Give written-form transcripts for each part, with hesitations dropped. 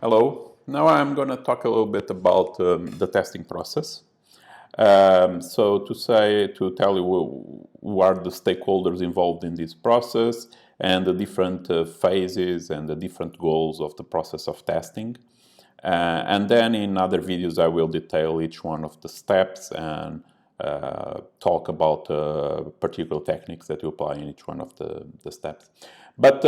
Hello. Now I'm going to talk a little bit about the testing process. To tell you who are the stakeholders involved in this process and the different phases and the different goals of the process of testing. And then in other videos I will detail each one of the steps and talk about particular techniques that you apply in each one of the steps. But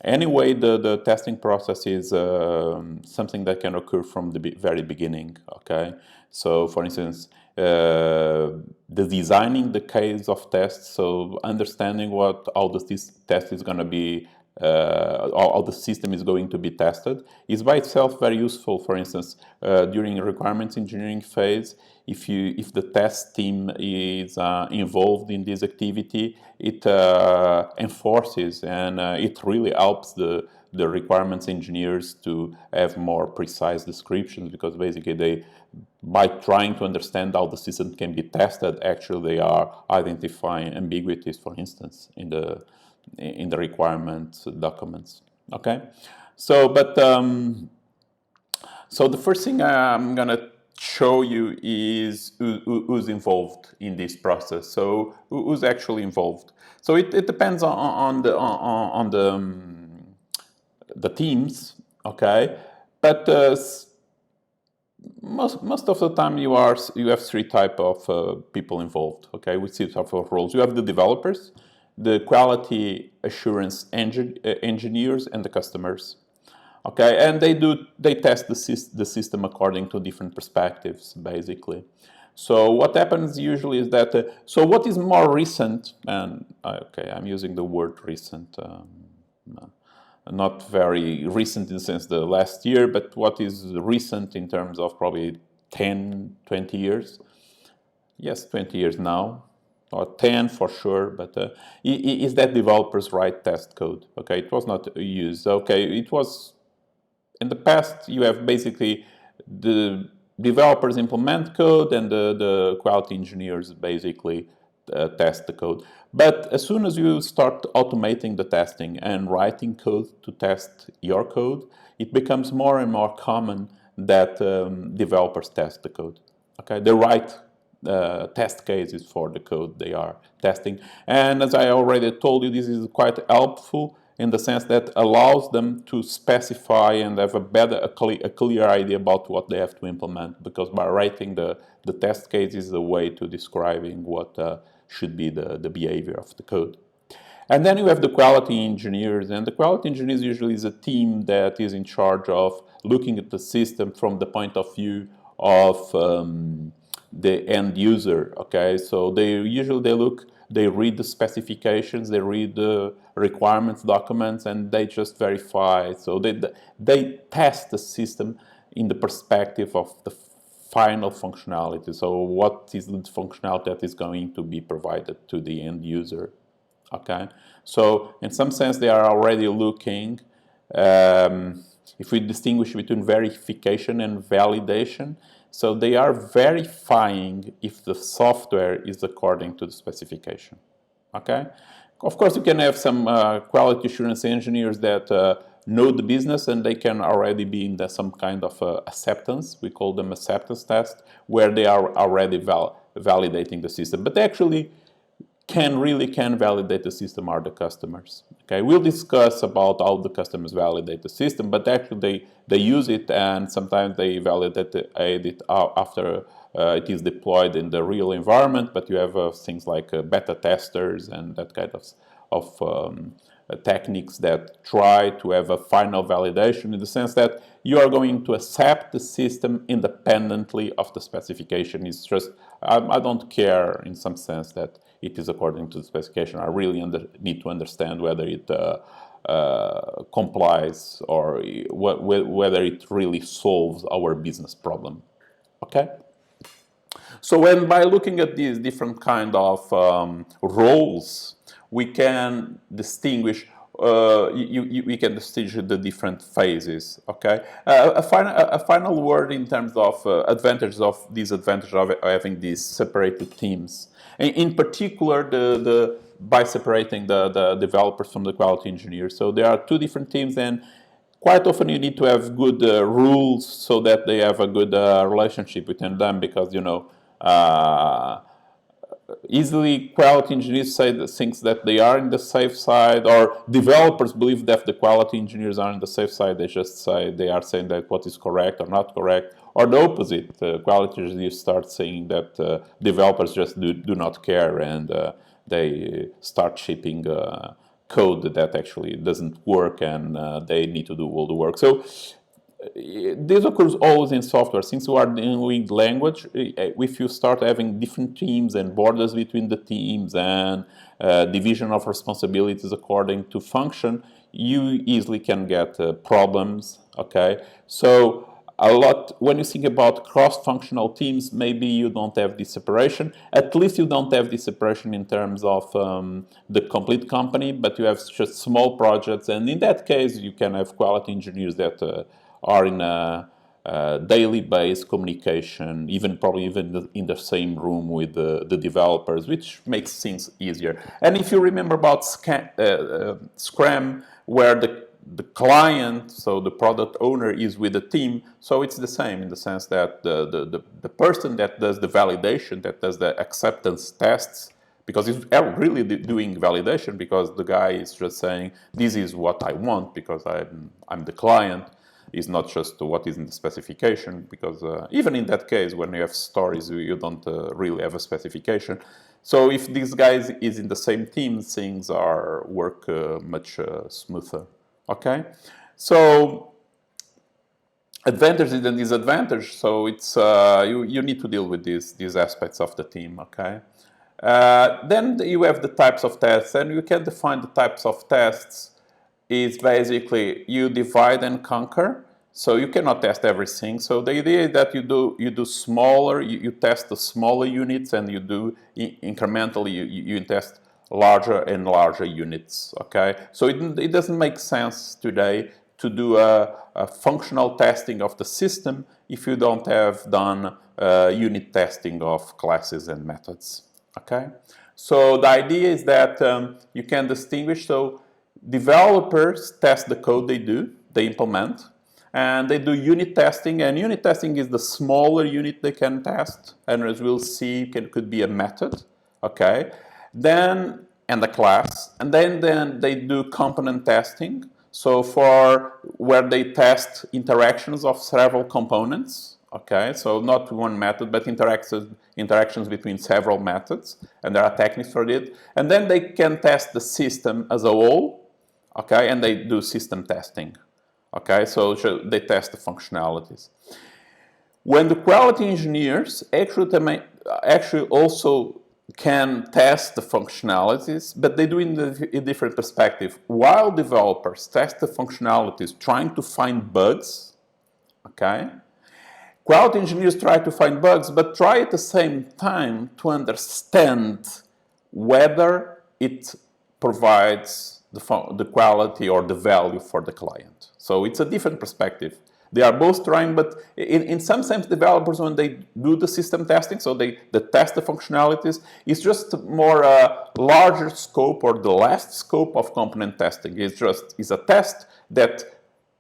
anyway, the testing process is something that can occur from the very beginning, okay? So, for instance, the designing the case of tests, so understanding how this test is going to be, how the system is going to be tested, is by itself very useful. For instance, during requirements engineering phase, if the test team is involved in this activity, it enforces and it really helps the requirements engineers to have more precise descriptions, because basically by trying to understand how the system can be tested, actually they are identifying ambiguities, for instance, in the requirement documents. Okay, so so the first thing I'm gonna show you is who's involved in this process. So who's actually involved? So it depends on the teams, okay, but most of the time you have three type of people involved, okay, with three type of roles. You have the developers, the quality assurance engineers, and the customers. Okay, and they test the system according to different perspectives, basically. So what happens usually is that so what is more recent, and okay, I'm using the word recent, not very recent in the sense the last year, but what is recent in terms of probably 10, 20 years. Yes, 20 years now, or 10 for sure, but is that developers write test code. Okay, it was not used. Okay, it was in the past. You have basically the developers implement code and the quality engineers basically test the code. But as soon as you start automating the testing and writing code to test your code, it becomes more and more common that developers test the code. Okay, they write test cases for the code they are testing. And as I already told you, this is quite helpful in the sense that allows them to specify and have a clear idea about what they have to implement, because by writing the test case is a way to describing what should be the behavior of the code. And then you have the quality engineers, and the quality engineers usually is a team that is in charge of looking at the system from the point of view of the end user. Okay, so they read the specifications, they read the requirements documents, and they just verify. So they test the system in the perspective of the final functionality. So what is the functionality that is going to be provided to the end user? Okay, so in some sense they are already looking, if we distinguish between verification and validation, so they are verifying if the software is according to the specification. Okay, of course you can have some quality assurance engineers that know the business, and they can already be in some kind of acceptance. We call them acceptance test, where they are already validating the system. But actually can validate the system are the customers. Okay, we'll discuss about how the customers validate the system, but actually they use it, and sometimes they validate it after it is deployed in the real environment. But you have things like beta testers and that kind of techniques that try to have a final validation, in the sense that you are going to accept the system independently of the specification. It's just, I don't care in some sense that it is according to the specification. I really need to understand whether it complies or whether it really solves our business problem. Okay? So when by looking at these different kind of roles, we can distinguish we can distinguish the different phases. Okay, a final word in terms of advantages of disadvantages of having these separated teams. In particular, by separating the developers from the quality engineers. So there are two different teams, and quite often you need to have good rules so that they have a good relationship within them, because easily quality engineers say the things that they are in the safe side, or developers believe that the quality engineers are in the safe side. They just say they are saying that what is correct or not correct, or the opposite. Quality engineers start saying that developers just do not care, and they start shipping code that actually doesn't work, and they need to do all the work. So this occurs always in software. Since you are doing language, if you start having different teams and borders between the teams and division of responsibilities according to function, you easily can get problems. Okay, so a lot when you think about cross-functional teams, maybe you don't have this separation. At least you don't have this separation in terms of the complete company, but you have just small projects, and in that case, you can have quality engineers that are in a daily based communication, probably even in the same room with the developers, which makes things easier. And if you remember about Scrum, where the client, so the product owner, is with the team, so it's the same in the sense that the person that does the validation, that does the acceptance tests, because he's really doing validation, because the guy is just saying, this is what I want, because I'm the client, is not just what is in the specification, because even in that case, when you have stories, you don't really have a specification. So if this guy is in the same team, things work much smoother. Okay, so advantages and disadvantages. So it's you need to deal with these aspects of the team. Okay, then you have the types of tests, and you can define the types of tests. Is basically you divide and conquer. So you cannot test everything. So the idea is that you do smaller, you test the smaller units, and you do incrementally, you test larger and larger units. Okay, so it doesn't make sense today to do a functional testing of the system if you don't have done unit testing of classes and methods. Okay, so the idea is that you can distinguish. So developers test the code they implement, and they do unit testing, and unit testing is the smaller unit they can test, and as we'll see, it could be a method, okay? Then, and a class, and then they do component testing, so for where they test interactions of several components, okay? So not one method, but interactions between several methods, and there are techniques for it. And then they can test the system as a whole, okay, and they do system testing. Okay, so they test the functionalities. When the quality engineers actually also can test the functionalities, but they do it in a different perspective. While developers test the functionalities trying to find bugs, okay, quality engineers try to find bugs, but try at the same time to understand whether it provides the quality or the value for the client. So it's a different perspective. They are both trying, but in some sense, developers, when they do the system testing, so they test the functionalities, it's just more a larger scope, or the last scope of component testing. It's a test that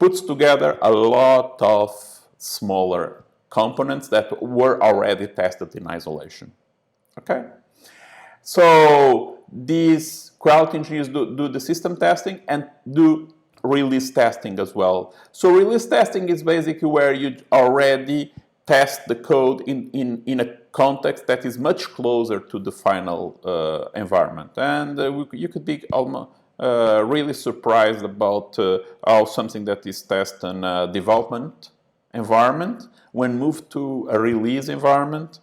puts together a lot of smaller components that were already tested in isolation. Okay? So these quality engineers do the system testing and do release testing as well. So release testing is basically where you already test the code in a context that is much closer to the final environment. And you could be really surprised about how something that is tested in a development environment, when moved to a release environment,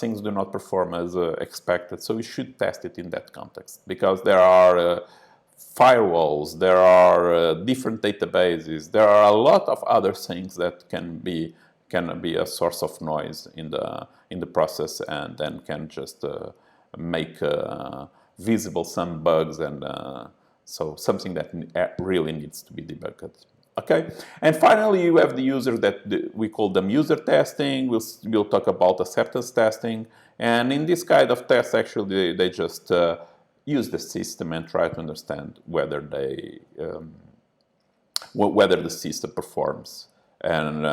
things do not perform as expected. So you should test it in that context, because there are firewalls, there are different databases, there are a lot of other things that can be a source of noise in the process, and then can just make visible some bugs, and so something that really needs to be debugged. Okay, and finally you have the users that we call them user testing. We'll talk about acceptance testing, and in this kind of tests, actually they just use the system and try to understand whether whether the system performs and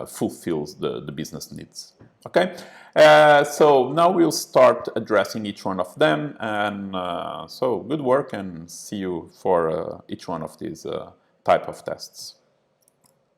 fulfills the business needs. Okay, so now we'll start addressing each one of them, and so good work, and see you for each one of these type of tests.